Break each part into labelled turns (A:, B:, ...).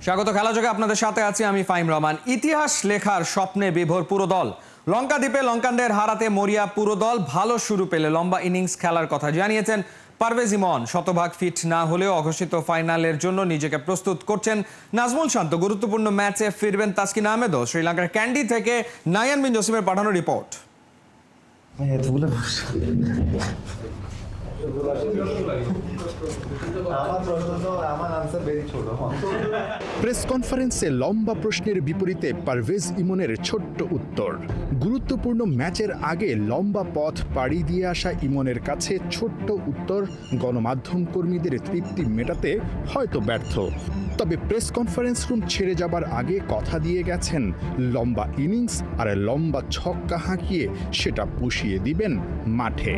A: স্বাগত খেলাযোগে আপনাদের সাথে আছি আমি ফাহিম রহমান। ইতিহাস লেখার স্বপ্নে বিভোর পুরো দল। লঙ্কা দ্বীপে লঙ্কানদের হারাতে মরিয়া পুরো দল। ভালো শুরু পেলে লম্বা ইনিংস খেলার কথা জানিয়েছেন পারভেজ ইমন। শতভাগ ফিট না হলেও অঘোষিত ফাইনালের জন্য নিজেকে প্রস্তুত করছেন নাজমুল শান্ত। গুরুত্বপূর্ণ ম্যাচে ফিরবেন তাসকিন আহমেদও। শ্রীলঙ্কার ক্যান্ডি থেকে নায়ান বিন জসিমের পাঠানো রিপোর্ট।
B: প্রেস কনফারেন্সে লম্বা প্রশ্নের বিপরীতে পারভেজ ইমনের ছোট্ট উত্তর। গুরুত্বপূর্ণ ম্যাচের আগে লম্বা পথ পাড়ি দিয়ে আসা ইমনের কাছে ছোট্ট উত্তর গণমাধ্যম কর্মীদের তৃপ্তি মেটাতে হয়তো ব্যর্থ। তবে প্রেস কনফারেন্স রুম ছেড়ে যাবার আগে কথা দিয়ে গেছেন লম্বা ইনিংস আর লম্বা ছক্কা হাঁকিয়ে সেটা পুষিয়ে দিবেন মাঠে।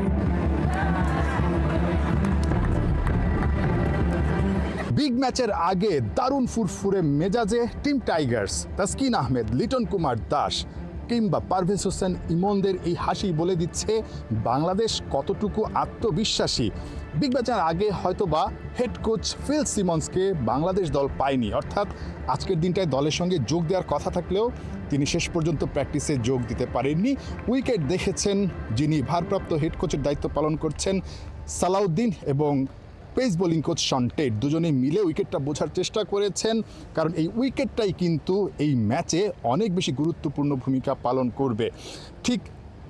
B: বিগ ম্যাচের আগে দারুণ ফুরফুরে মেজাজে টিম টাইগার্স। তাসকিন আহমেদ, লিটন কুমার দাস কিংবা পারভেজ হোসেন ইমনদের এই হাসি বলে দিচ্ছে বাংলাদেশ কতটুকু আত্মবিশ্বাসী। বিগ ম্যাচের আগে হয়তোবা হেড কোচ ফিল সিমন্সকে বাংলাদেশ দল পায়নি, অর্থাৎ আজকের দিনটায় দলের সঙ্গে যোগ দেওয়ার কথা থাকলেও তিনি শেষ পর্যন্ত প্র্যাকটিসে যোগ দিতে পারেননি। উইকেট দেখেছেন যিনি ভারপ্রাপ্ত হেড কোচের দায়িত্ব পালন করছেন সালাউদ্দিন এবং pace bowling coach Shaun Tait, দুজনে মিলে উইকেটটা বোঝার চেষ্টা করেছেন, কারণ এই উইকেটটাই কিন্তু এই ম্যাচে অনেক বেশি গুরুত্বপূর্ণ ভূমিকা পালন করবে। ঠিক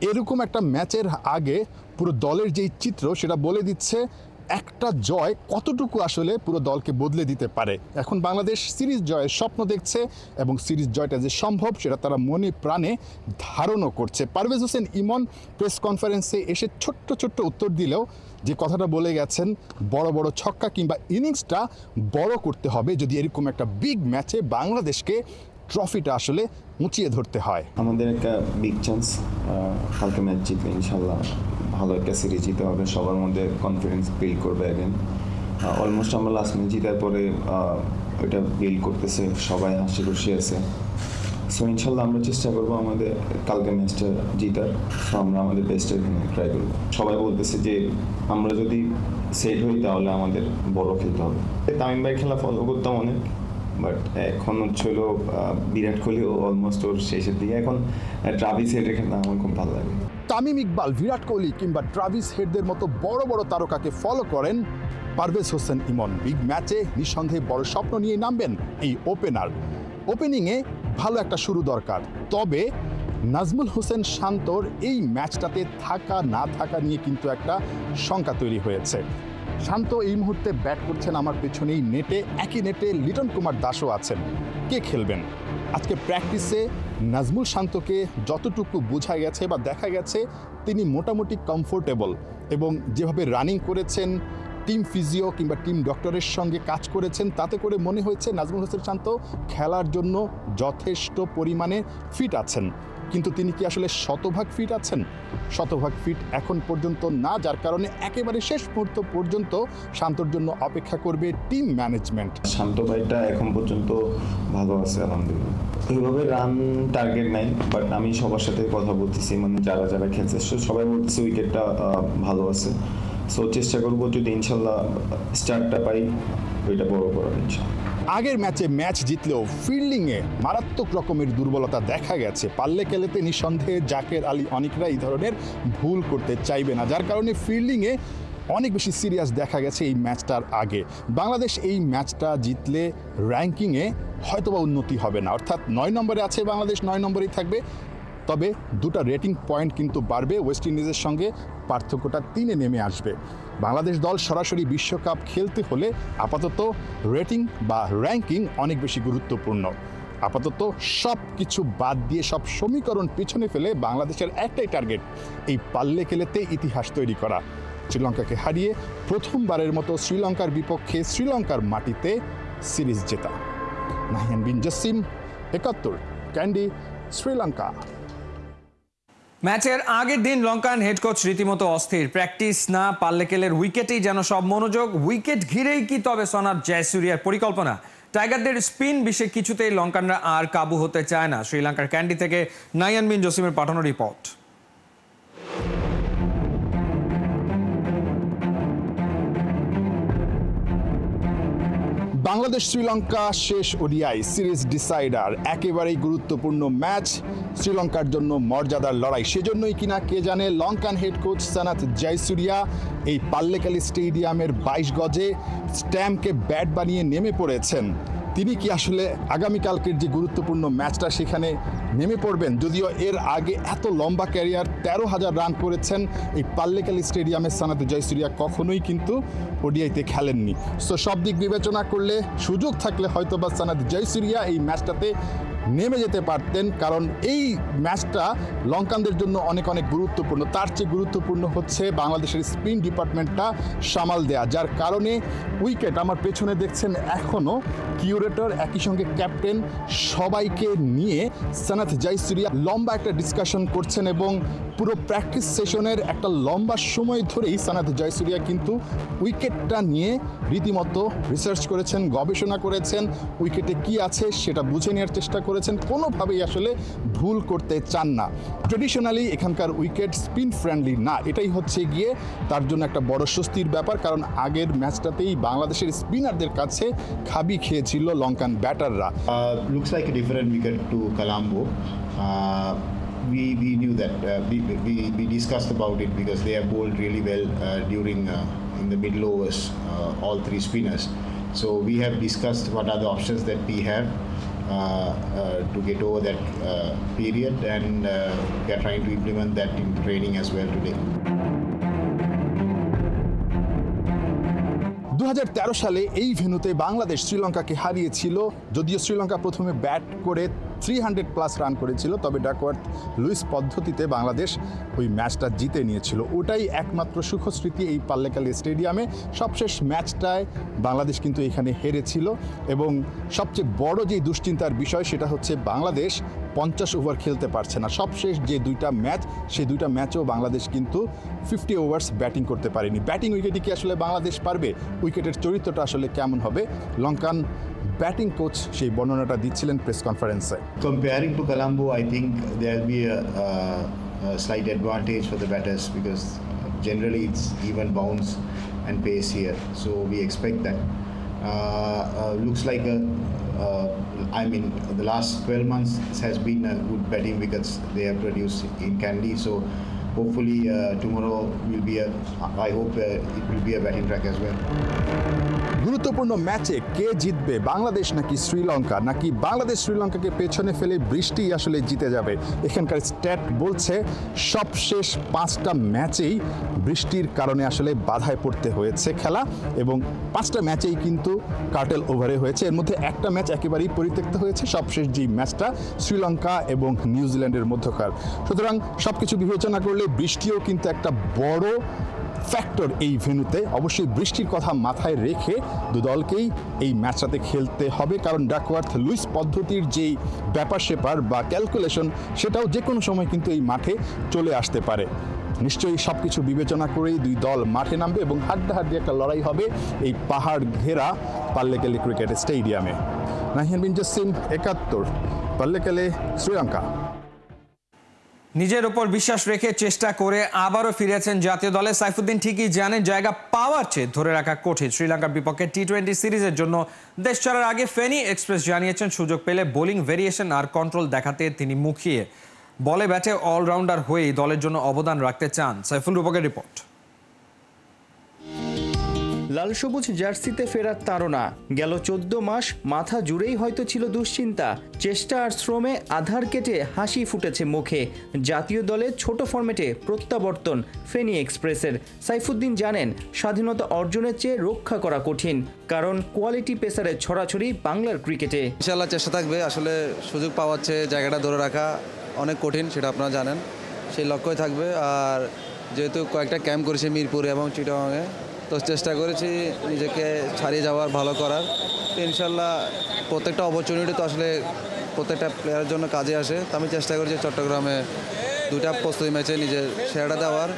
B: এরকম একটা ম্যাচের আগে পুরো দলের যেই চিত্র সেটা বলে দিচ্ছে একটা জয় কতটুকু আসলে পুরো দলকে বদলে দিতে পারে। এখন বাংলাদেশ সিরিজ জয়ের স্বপ্ন দেখছে এবং সিরিজ জয়টা যে সম্ভব সেটা তারা মনে প্রাণে ধারণও করছে। পারভেজ হোসেন ইমন প্রেস কনফারেন্সে এসে ছোট্ট ছোট্ট উত্তর দিলেও যে কথাটা বলে গেছেন, বড় বড় ছক্কা কিংবা ইনিংসটা বড় করতে হবে যদি এরকম একটা বিগ ম্যাচে বাংলাদেশকে ট্রফিটা আসলে উঁচিয়ে ধরতে হয়।
C: আমাদের একটা বিগ চান্স, কালকে ম্যাচ জিতলে ইনশাল্লাহ ভালো একটা সিরিজ জিতে হবে, সবার মধ্যে কনফিডেন্স বিল্ড করবে অ্যাগেন। অলমোস্ট আমরা লাস্ট ম্যাচ জিতার পরে ওইটা বিল্ড করতেছে, সবাই হাসি খুশি আছে। সো ইনশাল্লাহ আমরা চেষ্টা করবো আমাদের কালকে ম্যাচটা জিতার। সো আমরা আমাদের বেস্টের ট্রাই করবো। সবাই বলতেছে যে আমরা যদি সেট হই তাহলে আমাদের বড় খেলতে হবে। তামিম ভাই খেলা ফলো করতাম অনেক, বাট এখন হচ্ছিল বিরাট কোহলিও অলমোস্ট ওর শেষের দিকে। এখন ট্রাভিস হেডের খেলা আমার খুব ভালো লাগে।
B: তামিম ইকবাল, বিরাট কোহলি কিংবা ট্রাভিস হেডদের মতো বড় বড় তারকাকে ফলো করেন পারভেজ হোসেন ইমন। বিগ ম্যাচে নিঃসন্দেহে বড় স্বপ্ন নিয়ে নামবেন এই ওপেনার। ওপেনিংয়ে ভালো একটা শুরু দরকার, তবে নাজমুল হোসেন শান্তর এই ম্যাচটাতে থাকা না থাকা নিয়ে কিন্তু একটা শঙ্কা তৈরি হয়েছে। শান্ত এই মুহূর্তে ব্যাট করছেন আমার পেছনেই নেটে, একই নেটে লিটন কুমার দাসও আছেন। কে খেলবেন? আজকে প্র্যাকটিসে নাজমুল শান্তকে যতটুকু বোঝা গেছে বা দেখা গেছে তিনি মোটামুটি কমফোর্টেবল, এবং যেভাবে রানিং করেছেন, টিম ফিজিও কিংবা টিম ডক্টরের সঙ্গে কাজ করেছেন, তাতে করে মনে হয়েছে নাজমুল হোসেন শান্ত খেলার জন্য যথেষ্ট পরিমাণে ফিট আছেন। কিন্তু তিনি কি আসলে শতভাগ ফিট আছেন? শতভাগ ফিট এখন পর্যন্ত না, যার কারণে একেবারে শেষ মুহূর্ত পর্যন্ত শান্তর জন্য অপেক্ষা করবে টিম ম্যানেজমেন্ট।
C: শান্ত ভাইটা এখন পর্যন্ত ভালো আছে আলহামদুলিল্লাহ। ওইভাবে রান টার্গেট নাই, বাট আমি সবার সাথে কথা বলতেছি, মানে যারা যারা খেলছে সবাই বলতেছে উইকেটটা ভালো আছে। সো চেষ্টা করবো যদি ইনশাল্লাহ স্টার্টটা পাই ওইটা বড় করার ইনশাল্লাহ।
B: আগের ম্যাচে ম্যাচ জিতলেও ফিল্ডিংয়ে মারাত্মক রকমের দুর্বলতা দেখা গেছে। পাল্লে খেলাতে নিঃসন্দেহে জাকের আলী অনেকরা এই ধরনের ভুল করতে চাইবে না, যার কারণে ফিল্ডিংয়ে অনেক বেশি সিরিয়াস দেখা গেছে এই ম্যাচটার আগে। বাংলাদেশ এই ম্যাচটা জিতলে র্যাঙ্কিংয়ে হয়তোবা উন্নতি হবে না, অর্থাৎ 9 নম্বরে আছে বাংলাদেশ, 9 নম্বরেই থাকবে। তবে দুটো রেটিং পয়েন্ট কিন্তু বাড়বে, ওয়েস্ট ইন্ডিজের সঙ্গে পার্থক্যটা 3-এ নেমে আসবে। বাংলাদেশ দল সরাসরি বিশ্বকাপ খেলতে হলে আপাতত রেটিং বা র্যাঙ্কিং অনেক বেশি গুরুত্বপূর্ণ। আপাতত সব কিছু বাদ দিয়ে, সব সমীকরণ পিছনে ফেলে বাংলাদেশের একটাই টার্গেট, এই পাল্লে খেলাতে ইতিহাস তৈরি করা। শ্রীলঙ্কাকে হারিয়ে প্রথমবারের মতো শ্রীলঙ্কার বিপক্ষে শ্রীলঙ্কার মাটিতে সিরিজ জেতা। নাহিয়ান বিন জসিম, 71, ক্যান্ডি, শ্রীলঙ্কা।
A: ম্যাচের আগের দিন লঙ্কান হেড কোচ রীতিমতো অস্থির। প্র্যাকটিস না, পাল্লেকেলের উইকেটেই যেন সব মনোযোগ। উইকেট ঘিরেই কি তবে সনার জয়সূরিয়ার পরিকল্পনা? টাইগারদের স্পিন বিষে কিছুতেই লঙ্কানরা আর কাবু হতে চায় না। শ্রীলঙ্কার ক্যান্ডি থেকে নায়ান বিন জসিমের পাঠানো রিপোর্ট।
B: বাংলাদেশ বাংলাদেশ শ্রীলঙ্কা শেষ ওডিআই সিরিজ ডিসাইডার, একেবারেই গুরুত্বপূর্ণ ম্যাচ, শ্রীলঙ্কার জন্য মর্যাদার লড়াই। সেজন্যই কিনা কে জানে লঙ্কান হেড কোচ সানাথ জয়সুরিয়া এই পাল্লেকালি স্টেডিয়ামের 22 গজে স্ট্যাম্পকে ব্যাট বানিয়ে নেমে পড়েছেন। তিনি কি আসলে আগামীকালকের যে গুরুত্বপূর্ণ ম্যাচটা সেখানে নেমে পড়বেন? যদিও এর আগে এত লম্বা ক্যারিয়ার 13,000 রান করেছেন এই পাল্লেকালি স্টেডিয়ামে সানাথ জয়সুরিয়া কখনোই কিন্তু ওডিআইতে খেলেননি। সো সব দিক বিবেচনা করলে সুযোগ থাকলে হয়তোবা সানাথ জয়সুরিয়া এই ম্যাচটাতে নেমে যেতে পারতেন, কারণ এই ম্যাচটা লঙ্কানদের জন্য অনেক অনেক গুরুত্বপূর্ণ। তার চেয়ে গুরুত্বপূর্ণ হচ্ছে বাংলাদেশের স্পিন ডিপার্টমেন্টটা সামাল দেয়া, যার কারণে উইকেট আমার পেছনে দেখছেন এখনও কিউরেটর একই সঙ্গে ক্যাপ্টেন সবাইকে নিয়ে সানাথ জয়সুরিয়া লম্বা একটা ডিসকাশন করছেন এবং পুরো প্র্যাকটিস সেশনের একটা লম্বা সময় ধরেই সানাথ জয়সুরিয়া কিন্তু উইকেটটা নিয়ে রীতিমতো রিসার্চ করেছেন, গবেষণা করেছেন, উইকেটে কি আছে সেটা বুঝে নেওয়ার চেষ্টা করেছেন, কোনোভাবেই আসলে ভুল করতে চান না। ট্রেডিশনালি এখানকার উইকেট স্পিন ফ্রেন্ডলি না, এটাই হচ্ছে গিয়ে তার জন্য একটা বড় স্বস্তির ব্যাপার, কারণ আগের ম্যাচটাতেই বাংলাদেশের স্পিনারদের কাছে খাবি খেয়েছিল Lankan ব্যাটাররা।
D: Looks like a different wicket to Colombo. We knew that we discussed about it because they have bowled really well during in the middle overs, all three spinners. So we have discussed what are the options that we have to get over that period, and we are trying to implement that in training as well today.
B: 2013 সালে এই ভেন্যুতে বাংলাদেশ শ্রীলঙ্কাকে হারিয়েছিল। যদিও শ্রীলঙ্কা প্রথমে bat করে 300+ run করেছিল, তবে Duckworth Lewis পদ্ধতিতে বাংলাদেশ ওই ম্যাচটা জিতে নিয়েছিল। ওটাই একমাত্র সুখস্মৃতি এই পাল্লেকালি স্টেডিয়ামে। সবশেষ ম্যাচটায় বাংলাদেশ কিন্তু এখানে হেরেছিল এবং সবচেয়ে বড় যেই দুশ্চিন্তার বিষয় সেটা হচ্ছে বাংলাদেশ 50 ওভার খেলতে পারছে না। সবশেষ যে দুইটা ম্যাচ, সেই দুইটা ম্যাচেও বাংলাদেশ কিন্তু 50 ওভার্স ব্যাটিং করতে পারেনি। ব্যাটিং উইকেটে কি আসলে বাংলাদেশ পারবে? উইকেটের চরিত্রটা আসলে কেমন হবে? লঙ্কান ব্যাটিং কোচ সেই বর্ণনাটা দিচ্ছিলেন প্রেস কনফারেন্সে।
D: Comparing to Colombo, I think there will be a slight advantage for the batters because generally it's even bounce and pace here. So we expect that. Looks like the last 12 months has been a good batting wickets they have produced in Kandy. So hopefully tomorrow will be I hope it will be a batting track as well.
B: গুরুত্বপূর্ণ ম্যাচে কে জিতবে, বাংলাদেশ নাকি শ্রীলঙ্কা, নাকি বাংলাদেশ শ্রীলঙ্কাকে পেছনে ফেলে বৃষ্টি আসলে জিতে যাবে? এখানকার স্ট্যাট বলছে সবশেষ 5টা ম্যাচেই বৃষ্টির কারণে আসলে বাধায় পড়তে হয়েছে খেলা, এবং 5টা ম্যাচেই কিন্তু কার্টেল ওভারে হয়েছে। এর মধ্যে একটা ম্যাচ একেবারেই পরিত্যক্ত হয়েছে, সবশেষ যেই ম্যাচটা শ্রীলঙ্কা এবং নিউজিল্যান্ডের মধ্যকার। সুতরাং সব কিছু বিবেচনা করলে বৃষ্টিও কিন্তু একটা বড় ফ্যাক্টর এই ভেন্যুতে। অবশ্যই বৃষ্টির কথা মাথায় রেখে দু দলকেই এই ম্যাচটাতে খেলতে হবে, কারণ ডাকওয়ার্থ লুইস পদ্ধতির যেই ব্যাপার সেপার বা ক্যালকুলেশন সেটাও যে কোনো সময় কিন্তু এই মাঠে চলে আসতে পারে। নিশ্চয়ই সব কিছু বিবেচনা করেই দুই দল মাঠে নামবে এবং হাড্ডাহাড্ডি একটা লড়াই হবে এই পাহাড় ঘেরা পাল্লেকালি ক্রিকেট স্টেডিয়ামে। নাহিয়ান বিন জসিম, 71, পাল্লেকালি, শ্রীলঙ্কা।
A: নিজের উপর বিশ্বাস রেখে চেষ্টা করে আবারও ফিরেছেন জাতীয় দলে সাইফুদ্দিন। ঠিকই জানেন জায়গা পাওয়ার চেয়ে ধরে রাখা কঠিন। শ্রীলঙ্কার বিপক্ষে টি20 সিরিজের জন্য দেশ ছাড়ার আগে ফেনী এক্সপ্রেস জানিয়েছেন সুযোগ পেলে বোলিং ভেরিয়েশন আর কন্ট্রোল দেখাতে তিনি মুখিয়ে। বলে ব্যাটে অলরাউন্ডার হয়েই দলের জন্য অবদান রাখতে চান। সাইফুল রূপকের রিপোর্ট।
E: লাল সবুজ জার্সিতে ফেরার তাড়না, গেল 14 মাস মাথা জুড়েই হয়তো ছিল দুশ্চিন্তা। চেষ্টা আর শ্রমে আধার কেটে হাসি ফুটেছে মুখে। জাতীয় দলে ছোট ফরম্যাটে প্রত্যাবর্তন ফেনী এক্সপ্রেসের। সাইফুদ্দিন জানেন স্বাধীনতা অর্জনের চেয়ে রক্ষা করা কঠিন, কারণ কোয়ালিটি পেসারের ছড়াছড়ি বাংলার ক্রিকেটে।
F: ইনশাআল্লাহ চেষ্টা থাকবে। আসলে সুযোগ পাওয়ার চেয়ে জায়গাটা ধরে রাখা অনেক কঠিন, সেটা আপনারা জানেন। সেই লক্ষ্যই থাকবে। আর যেহেতু কয়েকটা ক্যাম্প করেছে মিরপুরে এবং চিটাগাংয়ে, তো চেষ্টা করেছি নিজেকে ছাড়িয়ে যাওয়ার, ভালো করার। ইনশাল্লাহ প্রত্যেকটা অপরচুনিটি তো আসলে প্রত্যেকটা প্লেয়ারের জন্য কাজে আসে। তো আমি চেষ্টা করেছি চট্টগ্রামে 2টা প্রস্তুতি ম্যাচে নিজের সেরাটা দেওয়ার।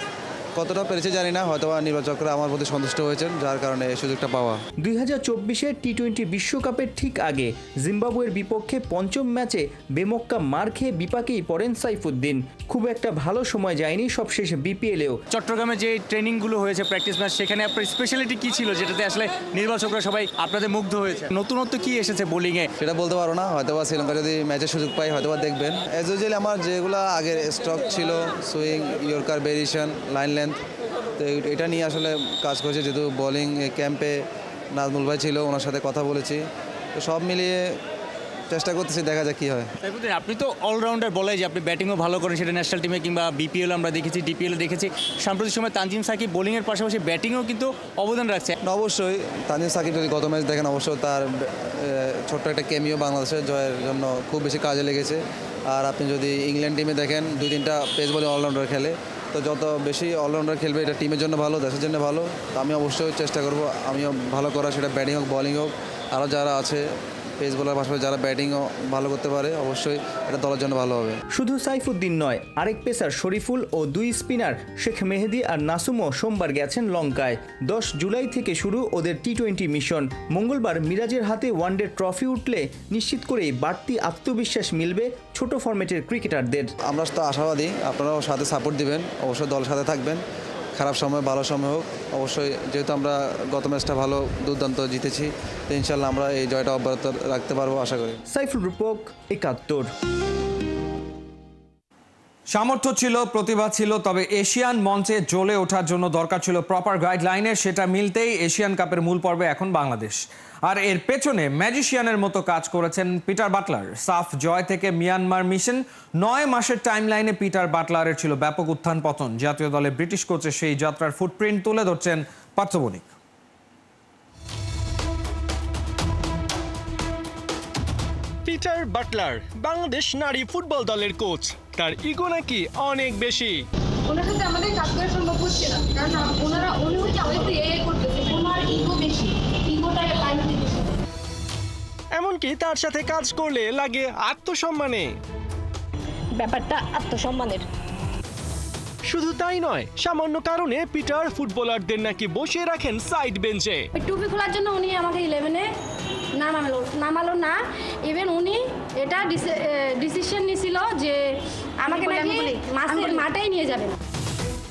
F: কতটা পেরেছে জানি না, হয়তো নির্বাচকরা আমার প্রতি সন্তুষ্ট হয়েছেন, যার কারণে এই সুযোগটা পাওয়া।
E: 2024 টি-20 বিশ্বকাপের ঠিক আগে জিম্বাবুয়ের বিপক্ষে পঞ্চম ম্যাচে বেমক্কা মার খেয়ে বিপাকেই পড়েন সাইফুদ্দিন। খুব একটা ভালো সময় যায়নি সবশেষ বিপিএলেও।
G: চট্টগ্রামে যে ট্রেনিংগুলো হয়েছে, প্র্যাকটিস ম্যাচ, সেখানে আপনার স্পেশালিটি কি ছিল যেটাতে আসলে নির্বাচকরা সবাই আপনাদের মুগ্ধ হয়েছে? নতুনত্ব কি এসেছে বোলিংয়ে?
F: সেটা বলতে পারো না, হয়তোবা শ্রীলঙ্কা যদি ম্যাচের সুযোগ পাই হয়তোবা দেখবেন। অ্যাজ ইউজুয়ালি আমার যেগুলো আগের স্টক ছিল, swing, yorker, variation, line length, তো এটা নিয়ে আসলে কাজ করেছে। যেহেতু বোলিং ক্যাম্পে নাজমুল ভাই ছিল, ওনার সাথে কথা বলেছি, তো সব মিলিয়ে চেষ্টা করতেছি, দেখা যাক কী হয়।
G: সাইফুদ্দিন, আপনি তো অলরাউন্ডার বলে যে আপনি ব্যাটিংও ভালো করেন, সেটা ন্যাশনাল টিমে কিংবা বিপিএল আমরা দেখেছি, ডিপিএলে দেখেছি। সাম্প্রতিক সময় তানজিম সাকিব বোলিংয়ের পাশাপাশি ব্যাটিংয়েও কিন্তু অবদান রাখছে।
F: অবশ্যই তানজিম সাকিব যদি গত ম্যাচ দেখেন, অবশ্যই তার ছোট্ট একটা কেমিও বাংলাদেশের জয়ের জন্য খুব বেশি কাজে লেগেছে। আর আপনি যদি ইংল্যান্ড টিমে দেখেন, 2-3টা পেস বলে অলরাউন্ডার খেলে, তো যত বেশি অলরাউন্ডার খেলবে এটা টিমের জন্য ভালো, দেশের জন্য ভালো। তো আমি অবশ্যই চেষ্টা করব আমিও ভালো করা, সেটা ব্যাটিং হোক বোলিং হোক। আরও যারা আছে পেস বোলার পাশাপাশি যারা ব্যাটিংও ভালো করতে পারে, অবশ্যই এটা দলের জন্য ভালো হবে।
E: শুধু সাইফুদ্দিন নয়, আরেক পেসার শরীফুল ও 2 স্পিনার শেখ মেহেদী আর নাসুমও সোমবার গেছেন লঙ্কায়। 10 জুলাই থেকে শুরু ওদের টি-20 মিশন। মঙ্গলবার মিরাজের হাতে ওয়ানডে ট্রফি উঠলে নিশ্চিত করেই বাড়তি আত্মবিশ্বাস মিলবে ছোট ফরম্যাটের ক্রিকেটারদের।
F: আমরা তো আশাবাদী, আপনারাও সাথে সাপোর্ট দিবেন, অবশ্যই দলের সাথে থাকবেন। খারাপ সময় ভালো সময় হোক, অবশ্যই যেহেতু আমরা গত ম্যাচটা ভালো দুর্দান্ত জিতেছি, তো ইনশাল্লাহ আমরা এই জয়টা অব্যাহত রাখতে পারবো আশা করি।
E: সাইফুল রূপক, 71।
A: সামর্থ্য ছিল, প্রতিভা ছিল, তবে এশিয়ান মঞ্চে জ্বলে ওঠার জন্য দরকার ছিল প্রপার গাইডলাইনের। সেটা মিলতেই এশিয়ান কাপের মূল পর্বে এখন বাংলাদেশ। আর এর পেছনে ম্যাজিশিয়ানের মতো কাজ করেছেন পিটার বাটলার। সাফ জয় থেকে মিয়ানমার মিশন, 9 মাসের টাইমলাইনে পিটার বাটলারের ছিল ব্যাপক উত্থান পতন। জাতীয় দলে ব্রিটিশ কোচের সেই যাত্রার ফুটপ্রিন্ট তুলে ধরছেন পার্থ বণিক।
H: পিটার বাটলার বাংলাদেশ নারী ফুটবল দলের কোচ। তার ইগো নাকি অনেক বেশি।
I: ওনার সাথে আমাদের কাজ করা সম্ভব হচ্ছে না, কারণ উনি হচ্ছে আমাদের করতেছে, ওনার ইগো বেশি, ইগোটা লাইফে বেশি।
H: এমনকি তার সাথে কাজ করলে লাগে আত্মসম্মানে।
I: ব্যাপারটা আত্মসম্মানের।
H: শুধু তাই নয়, সামান্য কারণে পিটার ফুটবলারদের নাকি বসিয়ে রাখেন সাইড বেঞ্চে।
I: টুপি খোলার জন্য উনি আমাকে 11-এ নামালো না। ইভেন উনি এটা ডিসিশন নিয়েছিল যে আমাকে নাকি মাঠেই নিয়ে যাবে না।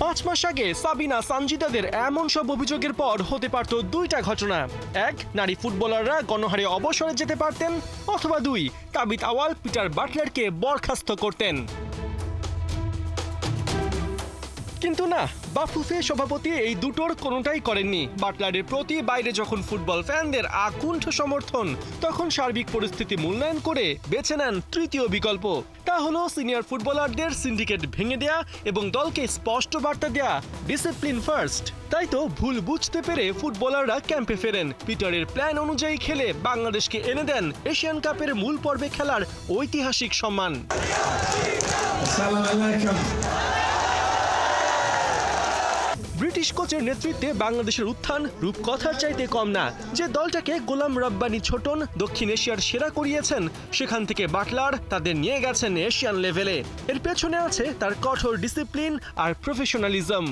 H: 5 মাস আগে সাবিনা সানজিদাদের এমন সব অভিযোগের পর হতে পারত 2টা ঘটনা। 1, নারী ফুটবলাররা গণহারে অবসরে যেতে পারতেন, অথবা 2, তাবিত আওয়াল পিটার বাটলারকে বরখাস্ত করতেন। কিন্তু না, বাফুফে সভাপতি এই দুটোর কোনোটাই করেননি। বাটলারের প্রতি বাইরে যখন ফুটবল ফ্যানদের আকুণ্ঠ সমর্থন, তখন সার্বিক পরিস্থিতি মূল্যায়ন করে বেছে নেন তৃতীয় বিকল্প। তা হলো সিনিয়র ফুটবলারদের সিন্ডিকেট ভেঙে দেয়া এবং দলকে স্পষ্ট বার্তা দেয়া, ডিসিপ্লিন ফার্স্ট। তাই তো ভুল বুঝতে পেরে ফুটবলাররা ক্যাম্পে ফেরেন। পিটারের প্ল্যান অনুযায়ী খেলে বাংলাদেশকে এনে দেন এশিয়ান কাপের মূল পর্বে খেলার ঐতিহাসিক সম্মান। ব্রিটিশ কোচের নেতৃত্বে বাংলাদেশের উত্থান রূপকথার চাইতে কম না। যে দলটাকে গোলাম রব্বানী ছোটন দক্ষিণ এশিয়ার সেরা করিয়েছেন, সেখান থেকে বাটলার তাদের নিয়ে গেছেন এশিয়ান লেভেলে। এর পেছনে আছে তার কঠোর ডিসিপ্লিন আর প্রফেশনালিজম।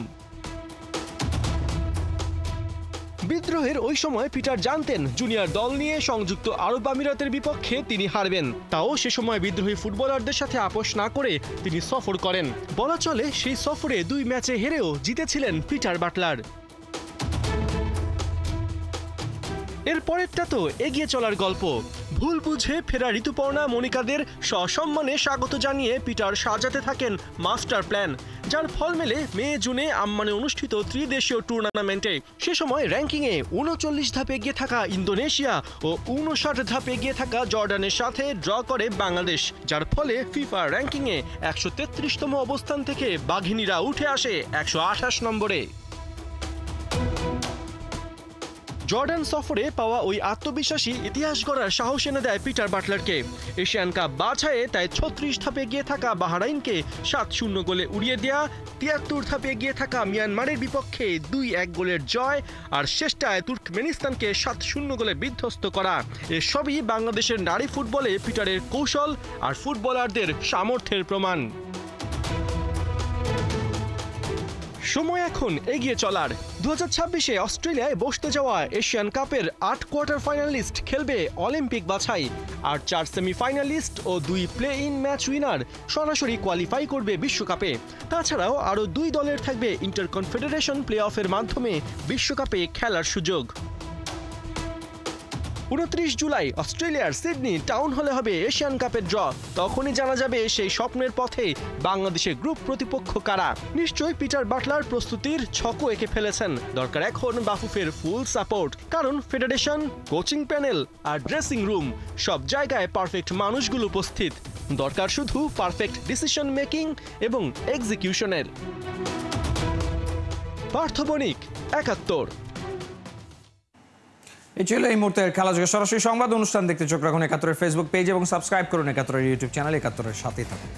H: বিদ্রোহের ওই সময় পিটার জানতেন জুনিয়র দল নিয়ে সংযুক্ত আরব আমিরাতের বিপক্ষে তিনি হারবেন। তাও সে সময় বিদ্রোহী ফুটবলারদের সাথে আপোষ না করে তিনি সফর করেন। বলা চলে সেই সফরে 2 ম্যাচে হেরেও জিতেছিলেন পিটার বাটলার। এর পরেরটা তো এগিয়ে চলার গল্প। ভুল বুঝে ফেরা ঋতুপর্ণা মনিকাদের সসম্মানে স্বাগত জানিয়ে পিটার সাজাতে থাকেন মাস্টার প্ল্যান, যার ফল মেলে মে-জুনে আম্মানে অনুষ্ঠিত ত্রিদেশীয় টুর্নামেন্টে। সে সময় র্যাঙ্কিংয়ে 39 ধাপে এগিয়ে থাকা ইন্দোনেশিয়া ও 59 ধাপে এগিয়ে থাকা জর্ডানের সাথে ড্র করে বাংলাদেশ, যার ফলে ফিফা র্যাঙ্কিংয়ে 133তম অবস্থান থেকে বাঘিনীরা উঠে আসে 128 নম্বরে। জর্ডান সফরে পাওয়া ওই আত্মবিশ্বাসী ইতিহাস গড়ার সাহস এনে দেয় পিটার বাটলারকে। এশিয়ান কাপ বাছাইয়ে তাই 36 ধাপে এগিয়ে থাকা বাহরাইনকে 7-0 গোলে উড়িয়ে দেয়া, 73 ধাপে এগিয়ে থাকা মিয়ানমারের বিপক্ষে 2-1 গোলের জয়, আর শেষটায় তুর্কমেনিস্তানকে 7-0 গোলে বিধ্বস্ত করা। এসবই বাংলাদেশের নারী ফুটবলে পিটারের কৌশল আর ফুটবলারদের সামর্থ্যের প্রমাণ। সময় এখন এগিয়ে চলার। 2026-এ অস্ট্রেলিয়ায় বসতে যাওয়া এশিয়ান কাপের 8 কোয়ার্টার ফাইনালিস্ট খেলবে অলিম্পিক বাছাই, আর 4 সেমিফাইনালিস্ট ও 2 প্লে ইন ম্যাচ উইনার সরাসরি কোয়ালিফাই করবে বিশ্বকাপে। তাছাড়াও আরও 2 দলের থাকবে ইন্টার কনফেডারেশন প্লে অফের মাধ্যমে বিশ্বকাপে খেলার সুযোগ। 29 জুলাই অস্ট্রেলিয়ার সিডনি টাউন হলে হবে এশিয়ান কাপের ড্র। তখনই জানা যাবে সেই স্বপ্নের পথে বাংলাদেশের গ্রুপ প্রতিপক্ষ কারা। নিশ্চয়ই পিটার বাটলার প্রস্তুতির ছকও এঁকে ফেলেছেন। দরকার এখন বাফুফের ফুল সাপোর্ট, কারণ ফেডারেশন, কোচিং প্যানেল আর ড্রেসিং রুম সব জায়গায় পারফেক্ট মানুষগুলো উপস্থিত। দরকার শুধু পারফেক্ট ডিসিশন মেকিং এবং এক্সিকিউশনের। পার্থ বণিক, 71।
A: এই ছিল এই মুহূর্তের খেলাযোগে সরাসরি সংবাদ অনুষ্ঠান। দেখতে চোখ রাখুন 71-এর ফেসবুক পেজ এবং সাবস্ক্রাইব করুন 71-এর ইউটিউব চ্যানেল। 71-এর সাথেই থাকুন।